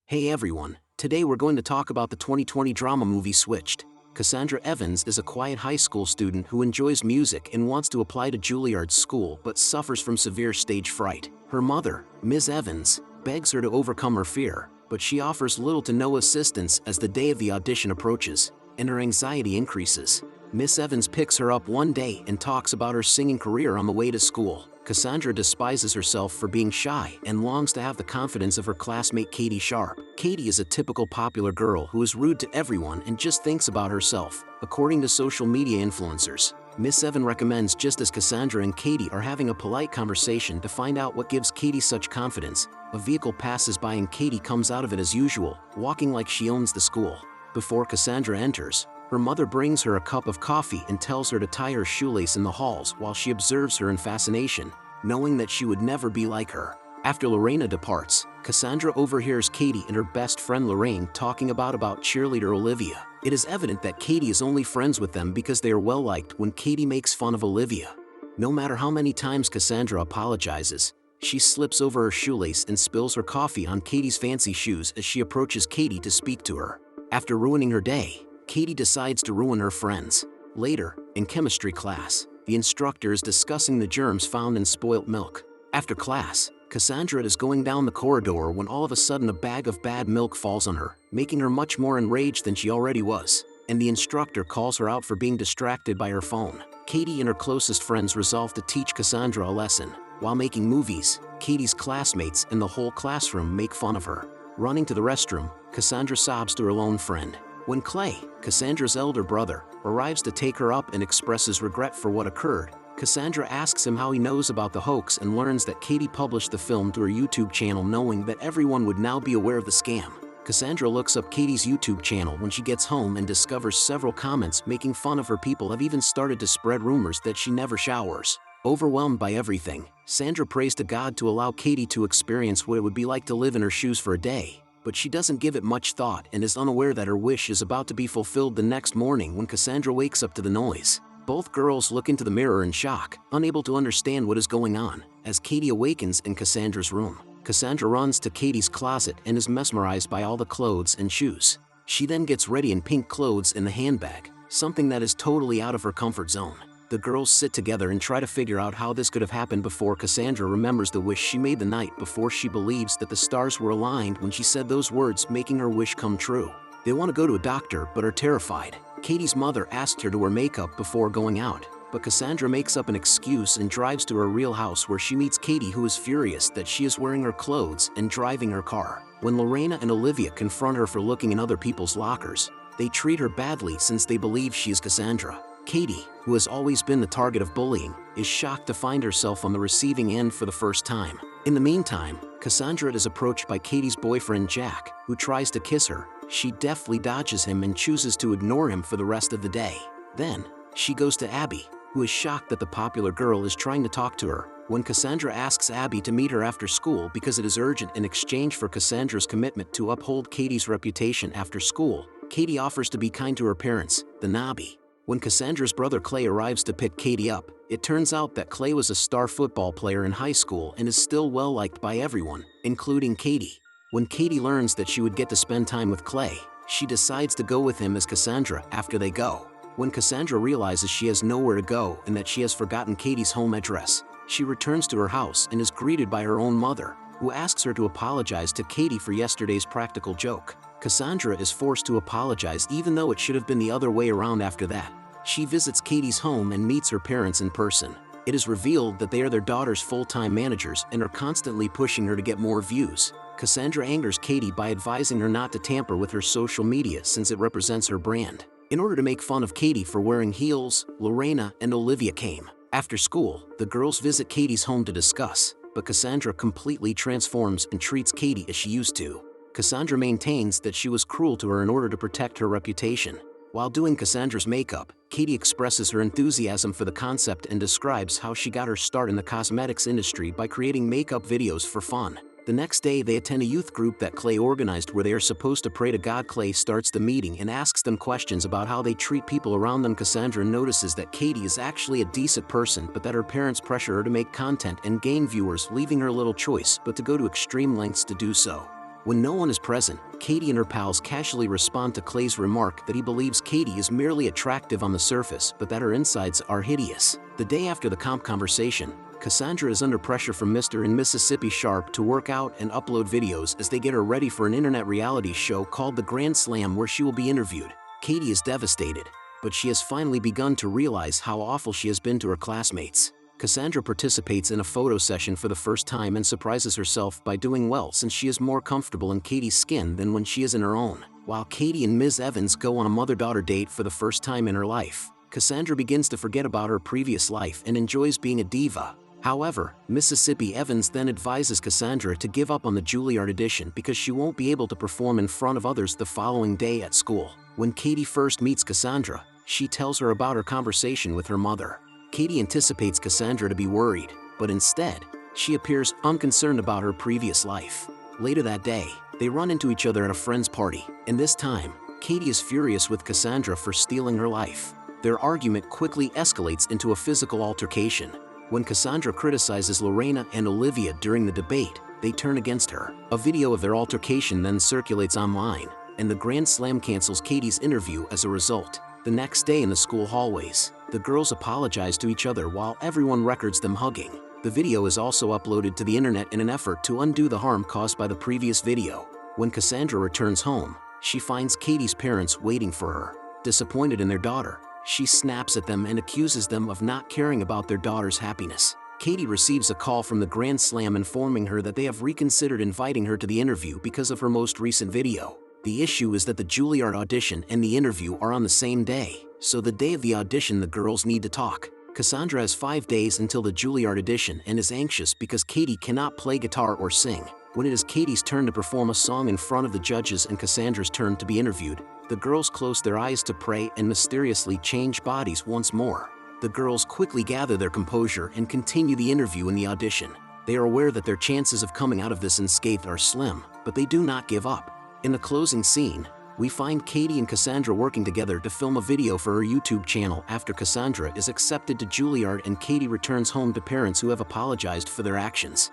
Hey everyone, today we're going to talk about the 2020 drama movie Switched. Cassandra Evans is a quiet high school student who enjoys music and wants to apply to Juilliard's school but suffers from severe stage fright. Her mother, Ms. Evans, begs her to overcome her fear, but she offers little to no assistance as the day of the audition approaches, and her anxiety increases. Miss Evans picks her up one day and talks about her singing career on the way to school. Cassandra despises herself for being shy and longs to have the confidence of her classmate Katie Sharp. Katie is a typical popular girl who is rude to everyone and just thinks about herself, according to social media influencers. Miss Evans recommends just as Cassandra and Katie are having a polite conversation to find out what gives Katie such confidence, a vehicle passes by and Katie comes out of it as usual, walking like she owns the school. Before Cassandra enters, her mother brings her a cup of coffee and tells her to tie her shoelace in the halls while she observes her in fascination, knowing that she would never be like her. After Lorena departs, Cassandra overhears Katie and her best friend Lorraine talking about cheerleader Olivia. It is evident that Katie is only friends with them because they are well liked when Katie makes fun of Olivia. No matter how many times Cassandra apologizes, she slips over her shoelace and spills her coffee on Katie's fancy shoes as she approaches Katie to speak to her. After ruining her day, Katie decides to ruin her friends. Later, in chemistry class, the instructor is discussing the germs found in spoilt milk. After class, Cassandra is going down the corridor when all of a sudden a bag of bad milk falls on her, making her much more enraged than she already was, and the instructor calls her out for being distracted by her phone. Katie and her closest friends resolve to teach Cassandra a lesson. While making movies, Katie's classmates and the whole classroom make fun of her. Running to the restroom, Cassandra sobs to her lone friend. When Clay, Cassandra's elder brother, arrives to take her up and expresses regret for what occurred, Cassandra asks him how he knows about the hoax and learns that Katie published the film to her YouTube channel knowing that everyone would now be aware of the scam. Cassandra looks up Katie's YouTube channel when she gets home and discovers several comments making fun of her. People have even started to spread rumors that she never showers. Overwhelmed by everything, Sandra prays to God to allow Katie to experience what it would be like to live in her shoes for a day. But she doesn't give it much thought and is unaware that her wish is about to be fulfilled the next morning when Cassandra wakes up to the noise. Both girls look into the mirror in shock, unable to understand what is going on, as Katie awakens in Cassandra's room. Cassandra runs to Katie's closet and is mesmerized by all the clothes and shoes. She then gets ready in pink clothes in the handbag, something that is totally out of her comfort zone. The girls sit together and try to figure out how this could have happened before Cassandra remembers the wish she made the night before. She believes that the stars were aligned when she said those words, making her wish come true. They want to go to a doctor but are terrified. Katie's mother asked her to wear makeup before going out, but Cassandra makes up an excuse and drives to her real house where she meets Katie, who is furious that she is wearing her clothes and driving her car. When Lorena and Olivia confront her for looking in other people's lockers, they treat her badly since they believe she is Cassandra. Katie, who has always been the target of bullying, is shocked to find herself on the receiving end for the first time. In the meantime, Cassandra is approached by Katie's boyfriend Jack, who tries to kiss her. She deftly dodges him and chooses to ignore him for the rest of the day. Then, she goes to Abby, who is shocked that the popular girl is trying to talk to her. When Cassandra asks Abby to meet her after school because it is urgent in exchange for Cassandra's commitment to uphold Katie's reputation after school, Katie offers to be kind to her parents, the Nobby. When Cassandra's brother Clay arrives to pick Katie up, it turns out that Clay was a star football player in high school and is still well liked by everyone, including Katie. When Katie learns that she would get to spend time with Clay, she decides to go with him as Cassandra after they go. When Cassandra realizes she has nowhere to go and that she has forgotten Katie's home address, she returns to her house and is greeted by her own mother, who asks her to apologize to Katie for yesterday's practical joke. Cassandra is forced to apologize even though it should have been the other way around. After that, she visits Katie's home and meets her parents in person. It is revealed that they are their daughter's full-time managers and are constantly pushing her to get more views. Cassandra angers Katie by advising her not to tamper with her social media since it represents her brand. In order to make fun of Katie for wearing heels, Lorena and Olivia came. After school, the girls visit Katie's home to discuss, but Cassandra completely transforms and treats Katie as she used to. Cassandra maintains that she was cruel to her in order to protect her reputation. While doing Cassandra's makeup, Katie expresses her enthusiasm for the concept and describes how she got her start in the cosmetics industry by creating makeup videos for fun. The next day they attend a youth group that Clay organized where they are supposed to pray to God. Clay starts the meeting and asks them questions about how they treat people around them. Cassandra notices that Katie is actually a decent person but that her parents pressure her to make content and gain viewers, leaving her little choice but to go to extreme lengths to do so. When no one is present, Katie and her pals casually respond to Clay's remark that he believes Katie is merely attractive on the surface but that her insides are hideous. The day after the comp conversation, Cassandra is under pressure from Mr. and Mississippi Sharp to work out and upload videos as they get her ready for an internet reality show called The Grand Slam where she will be interviewed. Katie is devastated, but she has finally begun to realize how awful she has been to her classmates. Cassandra participates in a photo session for the first time and surprises herself by doing well since she is more comfortable in Katie's skin than when she is in her own. While Katie and Ms. Evans go on a mother-daughter date for the first time in her life, Cassandra begins to forget about her previous life and enjoys being a diva. However, Mississippi Evans then advises Cassandra to give up on the Juilliard audition because she won't be able to perform in front of others the following day at school. When Katie first meets Cassandra, she tells her about her conversation with her mother. Katie anticipates Cassandra to be worried, but instead, she appears unconcerned about her previous life. Later that day, they run into each other at a friend's party, and this time, Katie is furious with Cassandra for stealing her life. Their argument quickly escalates into a physical altercation. When Cassandra criticizes Lorena and Olivia during the debate, they turn against her. A video of their altercation then circulates online, and the Grand Slam cancels Katie's interview as a result. The next day in the school hallways, the girls apologize to each other while everyone records them hugging. The video is also uploaded to the internet in an effort to undo the harm caused by the previous video. When Cassandra returns home, she finds Katie's parents waiting for her. Disappointed in their daughter, she snaps at them and accuses them of not caring about their daughter's happiness. Katie receives a call from the Grand Slam informing her that they have reconsidered inviting her to the interview because of her most recent video. The issue is that the Juilliard audition and the interview are on the same day, so the day of the audition the girls need to talk. Cassandra has 5 days until the Juilliard audition and is anxious because Katie cannot play guitar or sing. When it is Katie's turn to perform a song in front of the judges and Cassandra's turn to be interviewed, the girls close their eyes to pray and mysteriously change bodies once more. The girls quickly gather their composure and continue the interview and the audition. They are aware that their chances of coming out of this unscathed are slim, but they do not give up. In the closing scene, we find Katie and Cassandra working together to film a video for her YouTube channel after Cassandra is accepted to Juilliard and Katie returns home to parents who have apologized for their actions.